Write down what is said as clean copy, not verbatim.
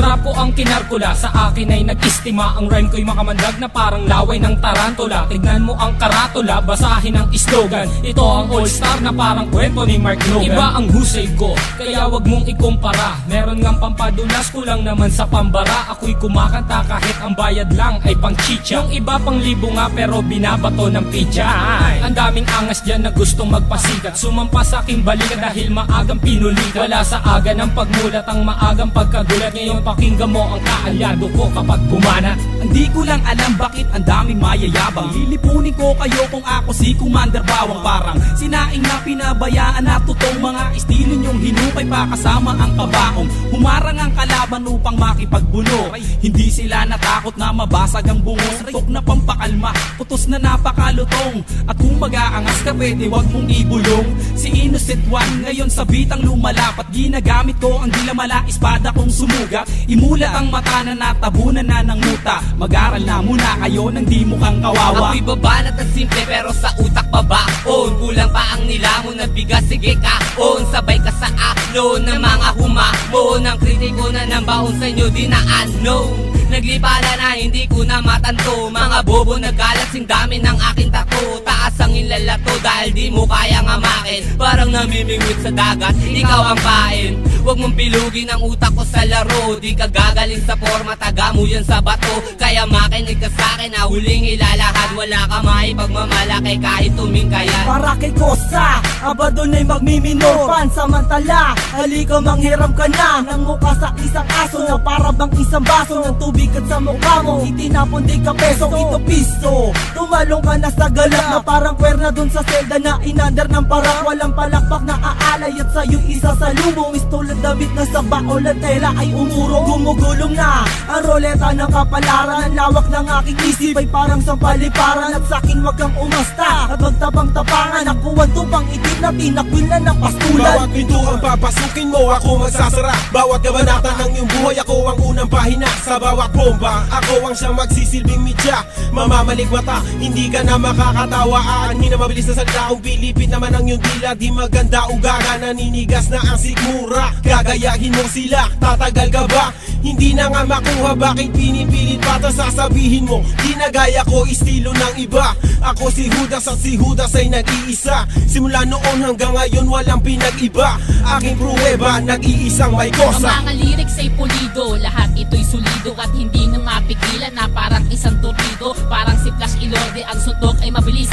Rap ko ang kinarkula, sa akin ay nag-istima. Ang rhyme ko'y makamandag na parang laway ng tarantula. Tignan mo ang karatula, basahin ang slogan. Ito ang all-star na parang kwento ni Mark Logan. Iba ang husay ko, kaya wag mong ikumpara. Meron ngang pampadulas, kulang naman sa pambara. Ako'y kumakanta kahit ang bayad lang ay pang chicha. Yung iba pang libo nga pero binabato ng pizza. Ang daming angas dyan na gustong magpasikat, sumampa sa aking balikat dahil maagang pinulikat. Wala sa aga ng pagmulat ang maagang pagkagulat. Ngayon pakinggan mo ang kaalyado ko kapag bumanat. Hindi ko lang alam bakit ang daming mayayabang. Lilipunin ko kayo kung ako si Commander Bawang. Parang sinaing na pinabayaan na totoong mga estilo nyong hinukay pa kasama ang kabaong. Humarang ang kalaban upang makipagbuno. Hindi sila natakot na mabasag ang bungos. Tok na pampakalma, putos na napakalutong. At kung mag-aangas ka pwede wag mong ibulong. Si Innocent One ngayon sa bitang lumalapat. Ginagamit ko ang dilamala, espada kong sumugat. Imulat ang mata na natabunan na ng muta. Mag-aral na muna kayo nang di mukhang kawawa. Ako'y babanat at simple pero sa utak babaon. Kulang pa ang nilamon na bigas, sige kaon. Sabay ka sa aklo ng mga humamon. Ang kritiko na ng baon sa inyo di na ano. Naglipala na hindi ko na matanto. Mga bobo nagkalat sing dami ng aking tato. Taas ang inlalato dahil di mo kayang amakin. Parang namimingwit sa dagat, ikaw ang pain. Huwag mong pilugin ang utak ko sa laro. Di ka gagaling sa forma, taga mo yan sa bato. Kaya makinig ka sa'kin na huling ilalahad. Wala ka maipagmamalaki kahit tumingkayan. Para kay Kosa, aba doon ay magmiminor. Pansamantala, halika manghiram ka na ng mukha sa isang aso na para bang isang baso ng tubig at sa mukha mo itinapon di ka peso. Ito piso, tumalong ka na sa galak na parang kwerna dun sa selda na inander ng parang walang palakpak na aalay at sa'yo isa sa lumong. Istulad damit na sa baol at tela ay umurong. Gumugulong na ang roleta ng kapalaran. Ang lawak ng aking isip ay parang sampaliparan. At sa'kin wag kang umasta at magtapang-tapangan. Nakuwan tupang itim na tinakwil na ng pastulan. Bawat pinto ang papasukin mo, ako magsasara. Bawat kabanata ng iyong buhay, ako ang unang pahina. Sa bawat bomba, ako ang siyang magsisilbing media. Mamamalig mata, hindi ka na makakatawa. Aanhin na mabilis na salita, kung pilipit naman ang iyong dila. Di maganda ugaga, naninigas na ang sigmura. Gagayahin mo sila, tatagal ka ba? Hindi na nga makuha, bakit pinipilit pa ito? Sasabihin mo, di na gaya ko, estilo ng iba. Ako si Judas at si Judas ay nag-iisa. Simula noon hanggang ngayon walang pinag-iba. Aking pruweba, nag-iisang may kosa. Ang mga lyrics ay pulido, lahat ito'y solido. At hindi na mapigilan na parang isang torpedo. Parang si Flash Ilorde, ang suntok ay mabilis.